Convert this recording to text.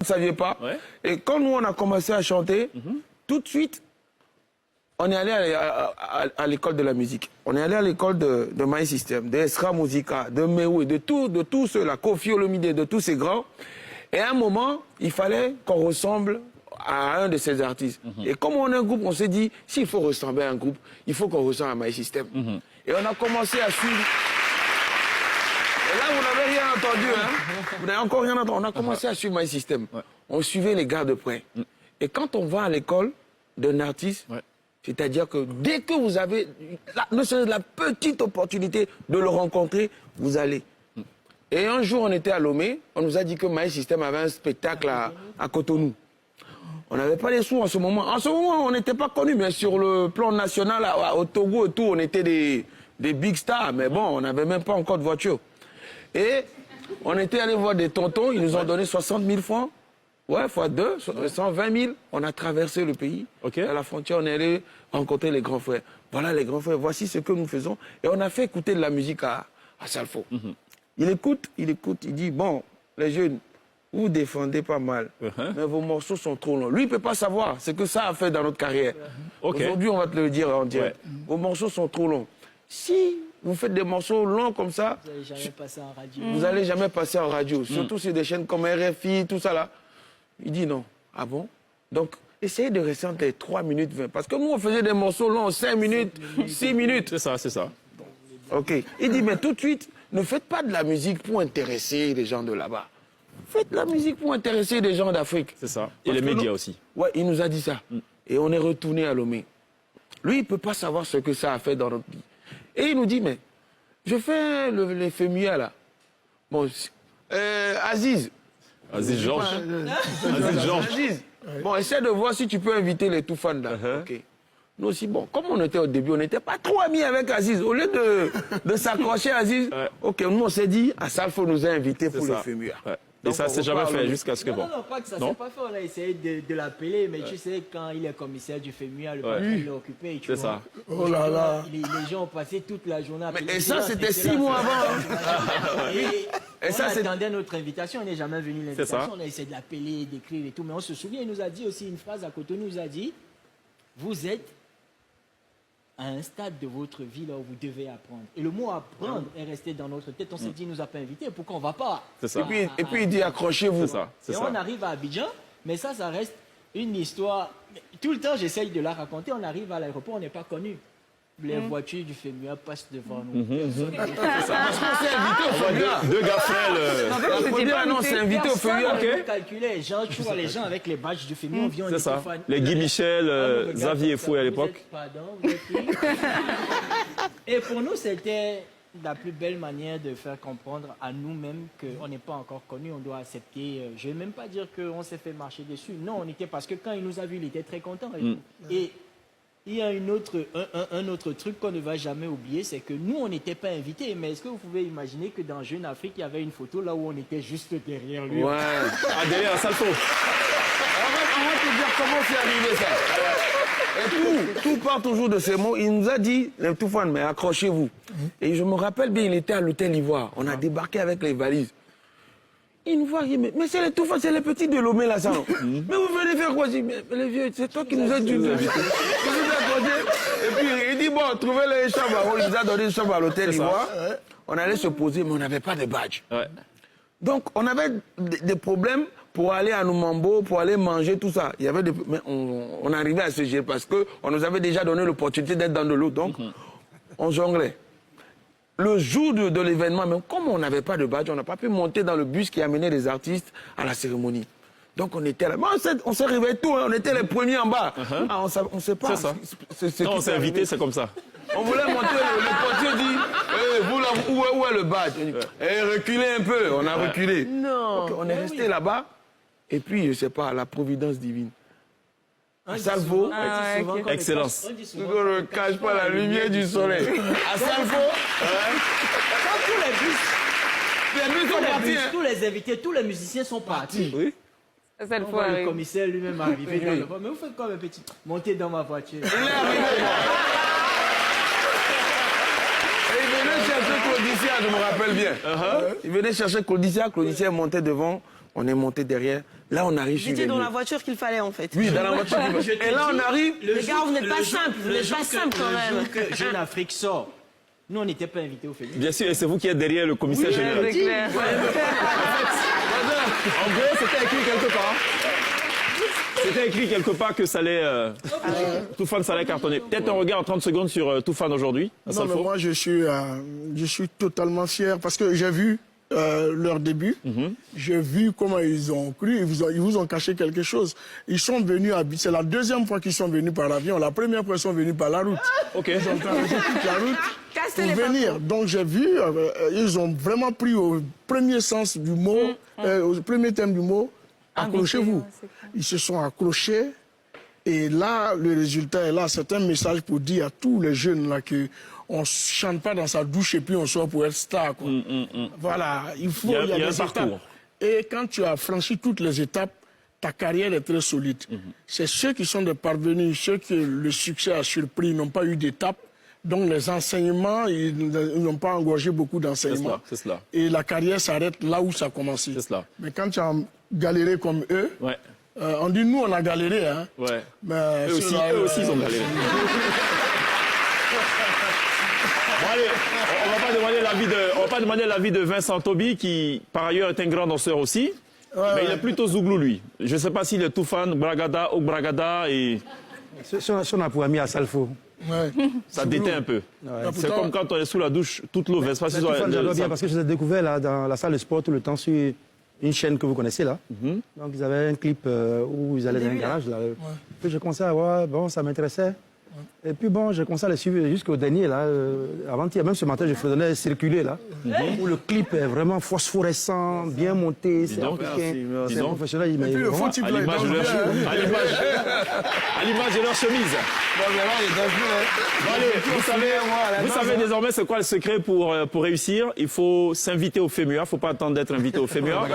ne saviez pas. Ouais. Et quand nous, on a commencé à chanter, tout de suite, on est allé à l'école de la musique. On est allé à l'école de My System, de Esra Musica, de Mewe, de tous ceux-là, Kofi Olomide, de tous ces grands. Et à un moment, il fallait qu'on ressemble à un de ces artistes. Et comme on est un groupe, on s'est dit, s'il faut ressembler à un groupe, il faut qu'on ressemble à My System. Et on a commencé à suivre... Et là, vous n'avez rien entendu, hein. Vous n'avez encore rien entendu. On a commencé à suivre My System. On suivait les gars de près. Et quand on va à l'école d'un artiste, c'est-à-dire que dès que vous avez ne serait-ce la petite opportunité de le rencontrer, vous allez. Et un jour, on était à Lomé, on nous a dit que My System avait un spectacle à Cotonou. On n'avait pas les sous en ce moment. En ce moment, on n'était pas connus, mais sur le plan national, au Togo et tout, on était des big stars. Mais bon, on n'avait même pas encore de voiture. Et on était allé voir des tontons, ils nous ont donné 60 000 francs. Ouais, fois 2, 120 000. On a traversé le pays. À la frontière, on est allé rencontrer les grands frères. Voilà les grands frères, voici ce que nous faisons. Et on a fait écouter de la musique à Salfo. Il écoute, il dit, bon, les jeunes, vous défendez pas mal, mais vos morceaux sont trop longs. Lui, il ne peut pas savoir ce que ça a fait dans notre carrière. Aujourd'hui, on va te le dire en direct. Vos morceaux sont trop longs. Si vous faites des morceaux longs comme ça, vous n'allez jamais passer en radio. Vous n'allez jamais passer en radio, surtout sur des chaînes comme RFI, tout ça là. Il dit non. Ah bon? Donc, essayez de rester entre les 3 minutes 20. Parce que nous, on faisait des morceaux longs, 5 minutes, 6 minutes. C'est ça, c'est ça. OK. Il dit, mais tout de suite, ne faites pas de la musique pour intéresser les gens de là-bas. Faites de la musique pour intéresser les gens d'Afrique. C'est ça. Et les médias aussi. Ouais, il nous a dit ça. Et on est retourné à Lomé. Lui, il ne peut pas savoir ce que ça a fait dans notre vie. Et il nous dit, mais je fais les FEMUA là. Bon, Aziz. Aziz Georges. Aziz Georges. Aziz. Bon, essaie de voir si tu peux inviter les tout fans là. OK. Nous aussi, bon, comme on était au début, on n'était pas trop amis avec Aziz. Au lieu de s'accrocher à Aziz, OK, nous on s'est dit, Salfo nous a invités pour les FEMUA. Et ça s'est jamais fait jusqu'à ce que bon. Non, pas que ça s'est pas fait. On a essayé de l'appeler, mais tu sais, quand il est commissaire du FEMUA, le patron il est occupé. C'est ça. Oh là là. Les gens ont passé toute la journée à appeler. Et ça, c'était 6 mois avant. Et ça, on attendait notre invitation, on n'est jamais venu l'invitation. On a essayé de l'appeler, d'écrire et tout. Mais on se souvient, il nous a dit aussi une phrase à côté, il nous a dit, vous êtes à un stade de votre vie là où vous devez apprendre. Et le mot apprendre est resté dans notre tête. On s'est dit, il ne nous a pas invités, pourquoi on ne va pas? C'est ça. Et puis il dit, accrochez-vous. Et on arrive à Abidjan, mais ça reste une histoire. Tout le temps, j'essaye de la raconter. On arrive à l'aéroport, on n'est pas connu. Les voitures du FEMUA passent devant nous. Parce qu'on s'est invité au FEMUA. Deux gars frères. La première annonce, s'est invité au FEMUA. On calculait, tu vois les gens avec les badges du FEMUA, on vient, on C'est ça. fan. Les Guy Michel, Xavier Fouet à l'époque. Pardon, vous êtes qui? Et pour nous, c'était la plus belle manière de faire comprendre à nous-mêmes qu'on n'est pas encore connus, on doit accepter. Je ne vais même pas dire qu'on s'est fait marcher dessus. Non, on était parce que quand il nous a vus, il était très content. Et il y a un autre truc qu'on ne va jamais oublier, c'est que nous, on n'était pas invités. Mais est-ce que vous pouvez imaginer que dans Jeune Afrique, il y avait une photo là où on était juste derrière lui? Ouais. Ah, derrière Salfo. On va te dire comment c'est arrivé ça. Et tout part toujours de ces mots. Il nous a dit, les tout fans, mais accrochez-vous. Et je me rappelle bien, il était à l'hôtel Ivoire. On a débarqué avec les valises. Il nous voit, il dit, mais c'est les tout fans, c'est les petits de Lomé là, ça. Mais vous venez faire quoi? Mais les vieux, c'est toi qui nous as dit. Et puis il dit, bon, trouvez les chambres. Il nous a donné une chambre à l'hôtel Ivoire. On allait se poser, mais on n'avait pas de badge. Donc, on avait des problèmes pour aller à Noumambo, pour aller manger, tout ça. Il y avait mais on arrivait à se gérer parce qu'on nous avait déjà donné l'opportunité d'être dans de l'eau. Donc, on jonglait. Le jour de l'événement, même comme on n'avait pas de badge, on n'a pas pu monter dans le bus qui amenait les artistes à la cérémonie. Donc, on était là. On s'est réveillés tout, hein, on était les premiers en bas. Ah, on ne sait pas. C'est ça. Quand on s'est invité, c'est comme ça. On voulait monter, le portier dit, vous là, où est le badge? Reculez un peu. On a reculé. Non. Okay, on est resté là-bas. Et puis, je ne sais pas, la providence divine. À Salfo, excellence. On ne cache pas la lumière du soleil. À Salfo, tous les invités, tous les musiciens sont partis. Oui. Le commissaire lui-même est arrivé dans le voie. Mais vous faites quoi, mes petits? Montez dans ma voiture. Il est arrivé. Et il venait chercher Claudicien, je me rappelle bien. Il venait chercher Claudicien, Claudicien montait devant. On est monté derrière. Là, on arrive sur J'étais les dans lieux. la voiture qu'il fallait en fait. Oui, dans la voiture. Et là, on arrive. Les gars, vous n'êtes pas simples, vous n'êtes pas simples quand même. Le jour que Jeune Afrique sort, nous, on n'était pas invités au féminin. Bien sûr, et c'est vous qui êtes derrière le commissaire général. C'est clair. En gros, c'était écrit quelque part. C'était écrit quelque part que ça allait, Toufan, ça allait cartonner. Peut-être un regard en 30 secondes sur Toufan aujourd'hui. à Non, mais Salfo. moi, je suis totalement fier parce que j'ai vu leur début. J'ai vu comment ils ont cru. Ils vous ont caché quelque chose. Ils sont venus à... C'est la deuxième fois qu'ils sont venus par avion. La première fois, ils sont venus par la route. Ok. Ils ont traversé toute la route Cassez pour les venir. Donc, j'ai vu, ils ont vraiment pris au premier sens du mot, au premier thème du mot, accrochez-vous. Ils se sont accrochés. Et là, le résultat est là. C'est un message pour dire à tous les jeunes là que on ne chante pas dans sa douche et puis on sort pour être star. Quoi. Voilà, il faut. Il y a un des parcours. étapes. Et quand tu as franchi toutes les étapes, ta carrière est très solide. C'est ceux qui sont des parvenus, ceux que le succès a surpris, n'ont pas eu d'étape. Donc les enseignements, ils n'ont pas engorgé beaucoup d'enseignements. C'est cela. Et la carrière s'arrête là où ça a commencé. C'est cela. Mais quand tu as galéré comme eux, Ouais. on dit nous on a galéré, hein. Ouais. Mais Eux aussi, ceux-là, ils ont galéré. Bon, allez, on va pas demander l'avis de Vincent Tobi, qui par ailleurs est un grand danseur aussi. Mais il est plutôt Zouglou, lui. Je ne sais pas s'il est Toufan, Bragada, ou Bragada, et Si on a pour ami à Salfo. Ouais. ça déteint un peu. C'est comme quand on est sous la douche, toute l'eau verse pas sur Toufan, j'adore bien parce que je l'ai découvert là, dans la salle de sport tout le temps sur une chaîne que vous connaissez là. Donc ils avaient un clip où ils allaient dans un garage. Là. Puis j'ai commencé à voir, bon, ça m'intéressait. Et puis bon, j'ai commencé à les suivre jusqu'au dernier là. Avant-hier, même ce matin, je faisais circuler là. Où le clip est vraiment phosphorescent, bien monté, c'est donc, africain, merci, c'est un donc. professionnel. Mais Puis le vraiment, faux type À là, il l'image danse de leur bien, hein. à l'image de leur chemise. Bon, allez, vous savez désormais c'est quoi le secret pour réussir. Il faut s'inviter au FEMUA. Il ne faut pas attendre d'être invité au FEMUA.